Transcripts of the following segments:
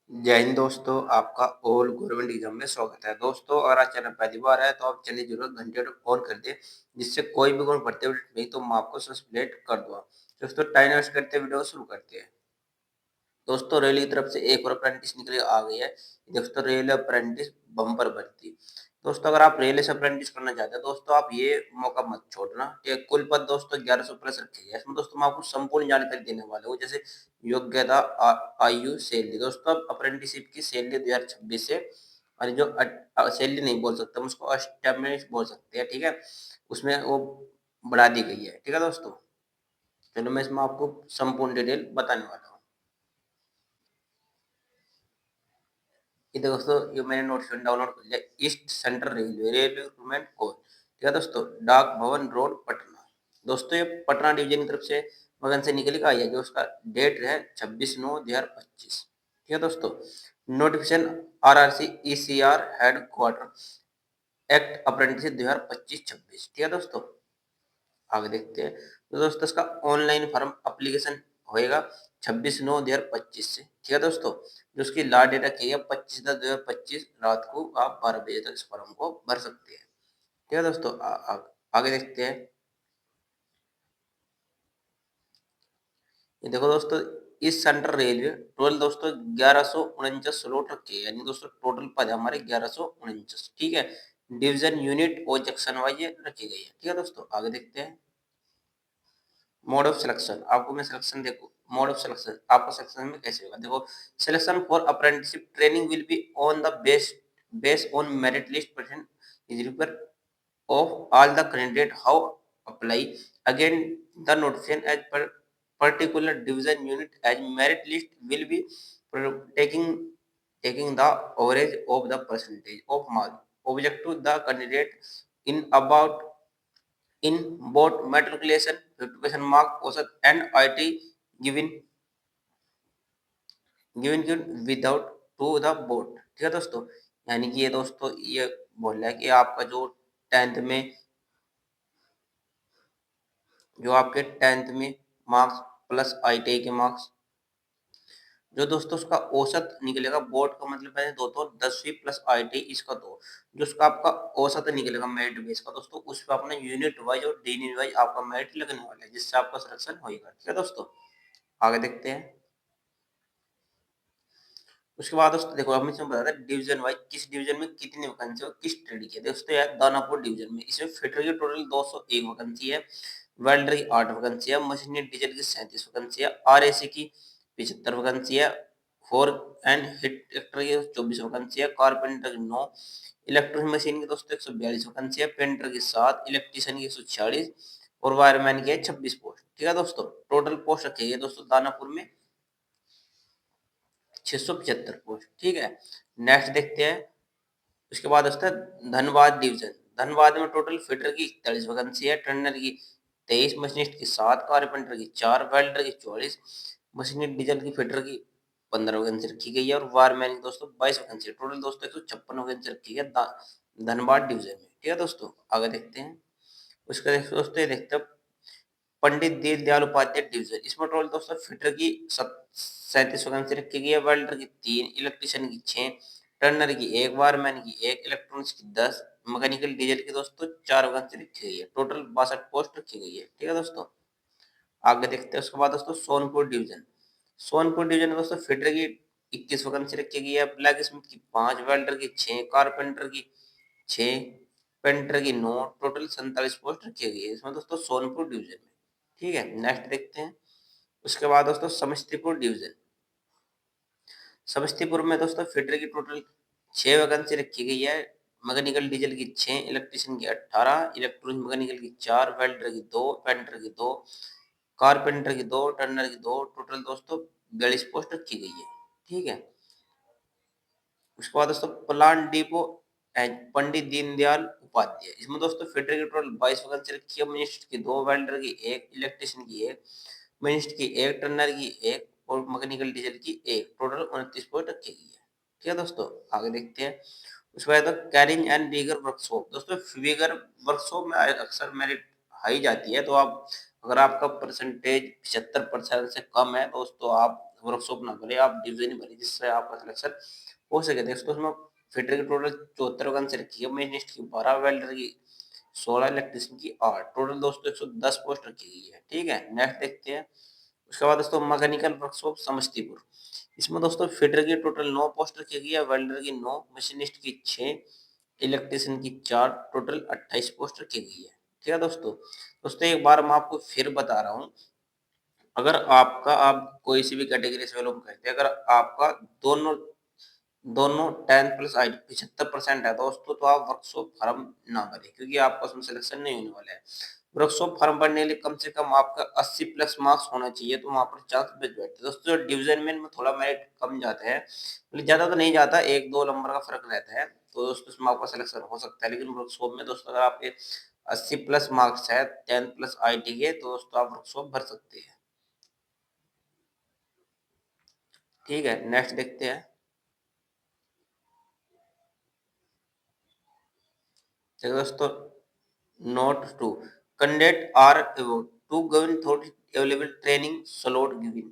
जय हिंद दोस्तों, आपका ऑल गवर्नमेंट एग्जाम में स्वागत है। दोस्तों, अगर आज चैनल पहली बार है तो आप चैनल जरूर घंटे ऑन कर दें, जिससे कोई भी गुण पढ़ते हुए नहीं तो मैं आपको सब्सक्राइब कर दूंगा। दोस्तों, टाइम वेस्ट करते वीडियो शुरू करते हैं। दोस्तों, रेल की तरफ से एक और अप्रेंटिस निकल आ गई है। दोस्तों, रेल अप्रेंटिस बम्पर भर्ती। दोस्तों, अगर आप रेल से अप्रेंटिस करना चाहते हैं दोस्तों, आप ये मौका मत छोड़ना। ठीक है, कुल पद दोस्तों 1100 प्लस रखे गए। इसमें दोस्तों मैं आपको संपूर्ण जानकारी देने वाला हूँ, जैसे योग्यता, आयु, सैलरी। दोस्तों, अब अप्रेंटिसशिप की सैलरी 2026 से, और जो सैलरी नहीं बोल सकते हम उसको अष्टमेश बोल सकते हैं। ठीक है, उसमें वो बढ़ा दी गई है। ठीक है दोस्तों, चलो मैं इसमें आपको संपूर्ण डिटेल बताने वाला हूँ। ये देखो दोस्तों, ये मैंने नोटिफिकेशन डाउनलोड कर लिया। East central railway railway recruitment code. ठीक है दोस्तों, डाक भवन रोड पटना। दोस्तों, ये पटना डिवीजन की तरफ से वैकेंसी निकली का है, जो उसका डेट है 26/9/2025। ठीक है दोस्तों, notification RRC ECR head quarter act apprentice 2025-26। ठीक है दोस्तों, आगे देखते हैं। तो दोस्तों, इसका ऑनलाइन फॉर्म अप्लीकेशन होएगा 26/9/2025 से। ठीक है दोस्तों, जो उसकी लास्ट डेट रखी है 25/10/2025 रात को आप 12 बजे तक इस फॉर्म को भर सकते हैं। ठीक है दोस्तों, आगे देखते हैं। ये देखो दोस्तों, इस सेंट्रल रेलवे टोटल दोस्तों 1149 स्लॉट रखे हैं, यानी दोस्तों टोटल पद है हमारे 1149। ठीक है, डिवीजन, यूनिट और सेक्शन वाइज रखी गई है। ठीक है दोस्तों, आगे देखते हैं। मोड ऑफ सिलेक्शन, आपको मैं सिलेक्शन देखो। मोड ऑफ सिलेक्शन आपका सिलेक्शन में कैसे होगा, देखो। Selection for apprenticeship training will be on the base on merit list present is require of all the candidate how apply again the notification as per particular division unit as merit list will be taking the average of the percentage of mark object to the candidate in about in both matriculation 50% mark औसत and IT given without to the board। ठीक है दोस्तों, यानी कि ये दोस्तों ये बोल रहा है कि आपका जो टेंथ में जो आपके टेंथ में मार्क्स प्लस ITI के मार्क्स, जो दोस्तों उसका औसत निकलेगा। बोर्ड का मतलब है दो तो 10वीं प्लस ITI इसका दो, जो उसका आपका औसत निकलेगा मेरिट बेस का दोस्तों, उस पर अपना यूनिट वाइज और दिन वाइज आपका मेरिट लगने वाला है, जिससे आपका सिलेक्शन होगा। ठीक है दोस्तों, आगे देखते हैं। उसके बाद दोस्तों देखो, हम इसमें बताते हैं डिवीजन वाइज किस डिवीजन में कितनी वैकेंसी और किस ट्रेड की है। दोस्तों यार, दानापुर डिवीजन में इसमें फिटर की टोटल 201 वैकेंसी है, वेल्डर की 8 वैकेंसी है, मशीनी डीजल की 37 वैकेंसी है, RAC की 75 वैकेंसी है, फोर एंड हिट एक्टर की 24 वैकेंसी है, कारपेंटर की 9, इलेक्ट्रिक मशीन की दोस्तों 142 वैकेंसी है, पेंटर की 7, इलेक्ट्रीशियन की 146 और वायरमैन की है 26 पोस्ट। ठीक है दोस्तों, टोटल पोस्ट रखी है दोस्तों दानापुर में 675 पोस्ट। ठीक है, नेक्स्ट देखते हैं। उसके बाद आता है धनबाद डिवीजन। धनबाद में टोटल फिटर की 41 वैकेंसी है, टर्नर की 23, मशीनिस्ट की 7, कारपेंटर की 4, वेल्डर की 44, मशीनिस्ट डीजल की फिटर की 15 वैकेंसी रखी गई है और वायरमैन की दोस्तों 22 वैकेंसी। टोटल दोस्तों 156 वैकेंसी रखी है धनबाद डिवीजन में। ठीक है दोस्तों, आगे देखते हैं। उसका दोस्तों ये देखते हैं पंडित दीनदयाल उपाध्याय डिवीजन। इसमें टोटल दोस्तों फिटर की 37 वैकेंसी रखी गई है, वेल्डर की 3, इलेक्ट्रीशियन की 6, टर्नर की 1, वायरमैन की 1, इलेक्ट्रॉनिक्स की 10, मैकेनिकल डीजल की दोस्तों 4 वैकेंसी रखी गई है। टोटल 62 पोस्ट रखी गई है। ठीक है दोस्तों, आगे देखते हैं। उसके बाद दोस्तों सोनपुर डिवीजन। सोनपुर डिवीजन में दोस्तों फिटर की 21 वैकेंसी रखी गई है, ब्लैक स्मिथ की 5, वेल्डर की 6, कारपेंटर की 6, पेंटर की 9, टोटल 47 पोस्ट रखी गई है इसमें दोस्तों सोनपुर डिवीजन में। ठीक है, नेक्स्ट देखते हैं। उसके बाद दोस्तों समस्तीपुर डिवीजन। समस्तीपुर में दोस्तों फिटर की टोटल 6 वैकेंसी रखी गई है, मैकेनिकल डीजल की 6, इलेक्ट्रीशियन की 18, इलेक्ट्रॉनिक मैकेनिकल की 4, वेल्डर की 2, पेंटर की 2, कारपेंटर की 2, टर्नर की 2, टोटल दोस्तों 42 पोस्ट रखी गई है। ठीक है, उसके बाद दोस्तों plant depot and Pandit Deendayal Upadhyay. इसमें दोस्तों फिटर की टोटल 22 वैकेंसी रखी है, मिनिस्ट की 2, वेल्डर की 1, इलेक्ट्रीशियन की 1, मिनिस्ट की 1, टर्नर की 1 और मैकेनिकल डीजल की 1, टोटल 29 पोस्ट रखी गई है। ठीक है दोस्तों, आगे देखते हैं। उसके बाद कैरिंग एंड वीगर वर्कशॉप। दोस्तों वीगर वर्कशॉप में अक्सर मेरिट हाई जाती है, तो आप अगर आपका परसेंटेज 75% से कम है दोस्तों, आप वर्कशॉप ना भरे, आप डिवीजन ही भरे जिससे आपका सिलेक्शन हो सके। दोस्तों उसमें फिटर की टोटल 74 वैकेंसी रखी है, मशीनिस्ट की 12, वेल्डर की 16, इलेक्ट्रीशियन की 8, टोटल दोस्तों 110 पोस्ट रखी गई है। ठीक है, नेक्स्ट देखते हैं। उसके बाद दोस्तों मैकेनिकल वर्कशॉप समस्तीपुर, इसमें दोस्तों फिटर की टोटल 9 पोस्ट रखी गई है, वेल्डर की 9, मशीनिस्ट की 6, इलेक्ट्रीशियन की 4, टोटल 28 पोस्ट रखी गई है। ठीक है दोस्तों। दोस्तों एक बार मैं आपको फिर बता रहा हूँ, अगर आपका आप कोई सी भी कैटेगरी से बिलोंग करते हैं, अगर आपका दोनों दोनों 10 प्लस आई 75% है दोस्तों, तो आप वर्कशॉप फॉर्म ना भरें, क्योंकि आपका उसमें सिलेक्शन नहीं होने वाला है। वर्कशॉप फॉर्म भरने के लिए कम से कम आपका 80 प्लस मार्क्स होना चाहिए, तो वहां पर चांस बच बैठते हैं। दोस्तों डिवीजन में थोड़ा मेरिट कम जाता है, मतलब ज्यादा तो नहीं जाता, 1-2 नंबर का फर्क रहता है, तो दोस्तों उसमें आपका सिलेक्शन हो सकता है। लेकिन वर्कशॉप में दोस्तों अगर आपके 80 प्लस मार्क्स है 10 प्लस IT के, तो दोस्तों आप वर्कशॉप भर सकते हैं। ठीक है, नेक्स्ट देखते हैं। देखो दोस्तों, note to candidate are about to given thought available training slot given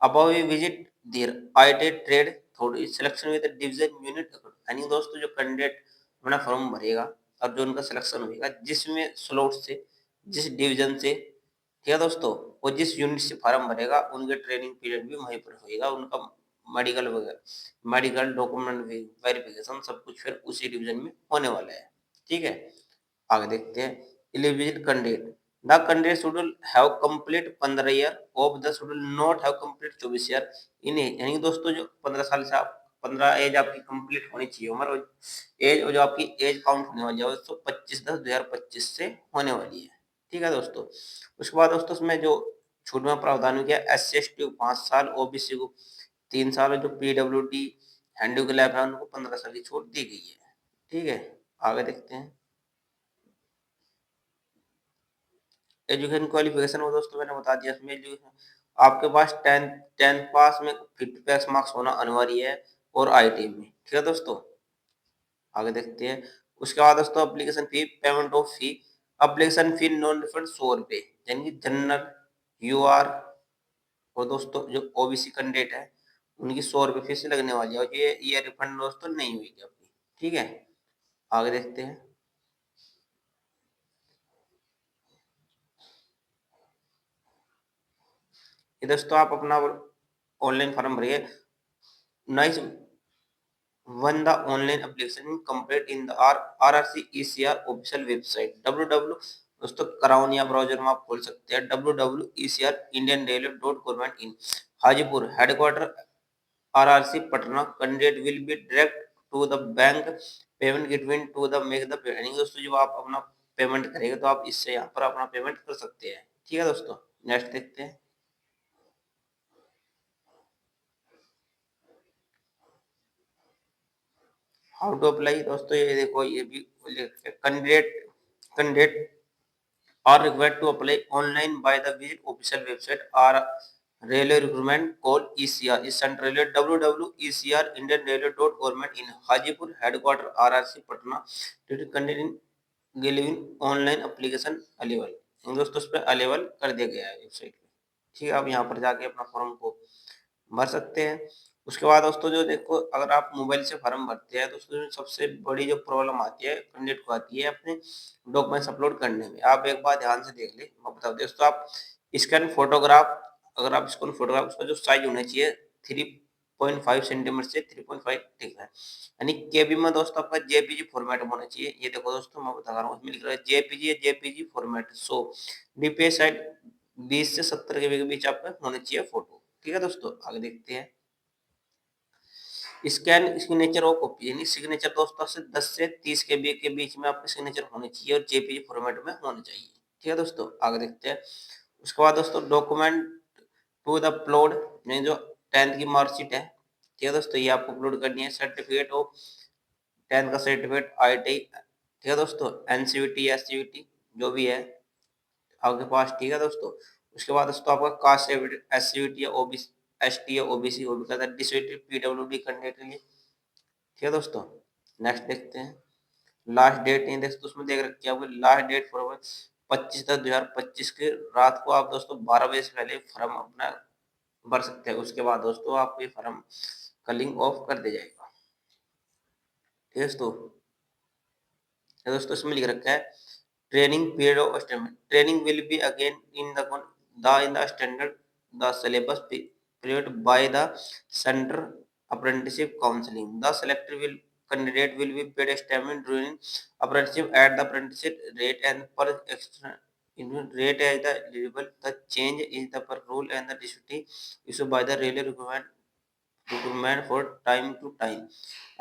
above we visit their IT trade थोड़ी सिलेक्शन विद डिवीजन यूनिट। यानी दोस्तों जो कैंडिडेट अपना फॉर्म भरेगा और जो उनका सिलेक्शन होगा जिसमें स्लॉट से, जिस डिवीजन से, ठीक है दोस्तों, वो जिस यूनिट से फॉर्म भरेगा उनके ट्रेनिंग पीरियड भी वहीं पर होएगा, उनका मेडिकल वगैरह, मेडिकल डॉक्यूमेंट वेरिफिकेशन सब कुछ फिर उसी डिवीजन में होने वाला है। ठीक है, आगे देखते हैं। Eligible candidate, the candidate should have complete 15 year of the should not have complete 24 year in age. यानी दोस्तों जो 15 साल से आप 15 एज आपकी कंप्लीट होनी चाहिए उम्र, और एज जो आपकी एज काउंट होने वाली है तो 25/10/2025 से होने वाली है। ठीक है दोस्तों। उसके बाद दोस्तों उसमें जो छूट में प्रावधान हो गया, SC/ST को 5 साल, OBC को 3 साल, और जो PWD हैंडीकैप है उनको 15 साल की छूट दी गई है। ठीक है, आगे देखते हैं। एजुकेशन क्वालिफिकेशन वो दोस्तों मैंने बता दिया, इसमें एजुकेशन आपके पास टेंथ पास में 50+ मार्क्स होना अनिवार्य है, और IT में। ठीक है दोस्तों, आगे देखते हैं। उसके बाद दोस्तों application fee, payment of fee, application fee non refund 100 रुपये, यानी कि जनरल, UR और दोस्तों जो OBC कैंडिडेट है उनकी 100 रुपये फीस लगने वाली है, और ये रिफंड दोस्तों नहीं हुई आपकी। ठीक है, आगे देखते हैं। ये दोस्तों आप अपना ऑनलाइन फॉर्म भरिए। Nice One the online application complete in the RRC ECR official website www, दोस्तों क्राउन या ब्राउजर में आप खोल सकते हैं www.ecr Indian railway dot government in Hajipur headquarter RRC Patna candidate will be direct to the bank payment gateway to the make the payment. दोस्तों जब आप अपना पेमेंट करेंगे तो आप इससे यहाँ पर अपना पेमेंट कर सकते हैं। ठीक है दोस्तों, नेक्स्ट देखते हैं। हाउ टू अप्लाई, दोस्तों ये देखो ये भी candidate candidate are required to apply online by the visit official website or railway recruitment call ECR is central railway www.ecr indian railway dot government in Hajipur headquarter RRC Patna to conduct given online application available. दोस्तों उस पर available कर दिया गया है website पे। ठीक है, आप यहाँ पर जाके अपना फॉर्म को भर सकते हैं। उसके बाद दोस्तों जो देखो, अगर आप मोबाइल से फॉर्म भरते हैं तो उसमें सबसे बड़ी जो प्रॉब्लम आती है कैंडिडेट को आती है अपने डॉक्यूमेंट्स अपलोड करने में। आप एक बार ध्यान से देख ले, मैं बता दूं दोस्तों, आप स्कैन फोटोग्राफ, अगर आप स्कैन फोटोग्राफ उसका जो साइज होना चाहिए 3.5 सेंटीमीटर से 3.5, ठीक है, यानी केबी में दोस्तों आपका JPG फॉर्मेट में होना चाहिए। ये देखो दोस्तों मैं बता रहा हूँ, इसमें लिख रहा है JPG फॉर्मेट, सो DPI साइज 20 से 70 के बीच आपका होना चाहिए फोटो। ठीक है दोस्तों, आगे देखते हैं। स्कैन सिग्नेचर और कॉपी, यानी सिग्नेचर दोस्तों से 10 से 30 के बीच में आपके सिग्नेचर होने चाहिए और JPG फॉर्मेट में होना चाहिए। ठीक है दोस्तों, आगे देखते हैं। उसके बाद दोस्तों डॉक्यूमेंट टू द अपलोड, जो 10th की मार्कशीट है, ठीक है दोस्तों, ये आपको अपलोड करनी है। सर्टिफिकेट ऑफ 10th का सर्टिफिकेट, ITI, ठीक है दोस्तों, NCVT SCVT जो भी है आपके पास। ठीक है दोस्तों, उसके बाद दोस्तों आपका कास्ट सर्टिफिकेट SCVT या OBC, ST या OBC हो भी डिसेबिलिटी PWD कैंडिडेट के लिए। ठीक है दोस्तों, नेक्स्ट देखते हैं। लास्ट डेट नहीं दोस्तों उसमें देख रखी है आपकी लास्ट डेट फॉर 25/10/2025 के रात को आप दोस्तों 12 बजे से पहले फॉर्म अपना भर सकते हैं। उसके बाद दोस्तों आपको ये फॉर्म कलिंग ऑफ कर दिया जाएगा। ठीक है दोस्तों। तो दोस्तों इसमें लिख रखा है training period of standard training will be again in the standard the syllabus period by the center apprenticeship counseling the selected will candidate will be paid estimate during apprenticeship at the apprenticeship rate and per extra rate as the eligible the change is the per rule and the district issued by the railway recruitment for time to time.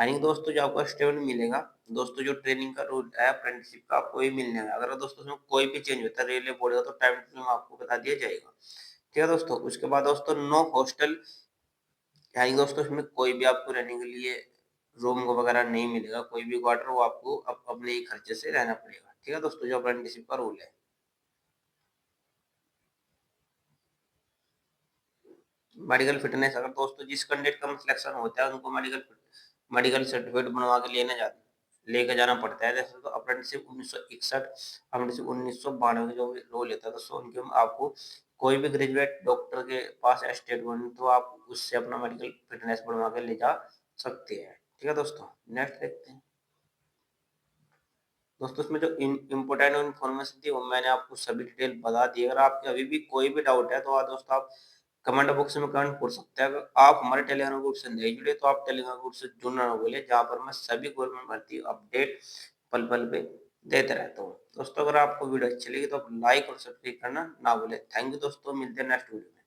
यानी दोस्तों जो आपको statement मिलेगा दोस्तों, जो training का rule है apprenticeship का आपको ही मिलने है। अगर दोस्तों उसमें कोई भी चेंज होता है रेलवे बोर्ड का तो टाइम टू टाइम आपको बता दिया जाएगा। ठीक है दोस्तों। उसके बाद दोस्तों नो हॉस्टल, यानी दोस्तों इसमें कोई भी आपको रहने के लिए रूम वगैरह नहीं मिलेगा, कोई भी क्वार्टर वो आपको अपने ही खर्चे से रहना पड़ेगा। ठीक है दोस्तों, जो अप्रेंटिसशिप का रूल है। मेडिकल फिटनेस, अगर दोस्तों जिस कैंडिडेट का सिलेक्शन होता है उनको मेडिकल सर्टिफिकेट बनवा के लेके जाना पड़ता है। जैसे तो अप्रेंटिसशिप 1961 अप्रेंटिसशिप 1992 के जो रोल लेता है दोस्तों, उनके आपको कोई भी ग्रेजुएट डॉक्टर के पास स्टेट बन तो आप उससे अपना मेडिकल फिटनेस बनवा के ले जा सकते हैं। ठीक है दोस्तों। नेक्स्ट देखते हैं दोस्तों, इसमें जो इम्पोर्टेंट इन्फॉर्मेशन थी वो मैंने आपको सभी डिटेल बता दी। अगर आपके अभी भी कोई भी डाउट है तो दोस्तों आप कमेंट बॉक्स में कमेंट कर सकते हैं। अगर आप हमारे टेलीग्राम ग्रुप से नहीं जुड़े तो आप टेलीग्राम ग्रुप से जुड़ना ना भूलें, जहाँ पर मैं सभी गवर्नमेंट भर्ती अपडेट पल पल पे देते रहता हूँ। दोस्तों अगर आपको वीडियो अच्छी लगी तो आप लाइक और सब्सक्राइब करना ना भूलें। थैंक यू दोस्तों, मिलते हैं नेक्स्ट वीडियो में।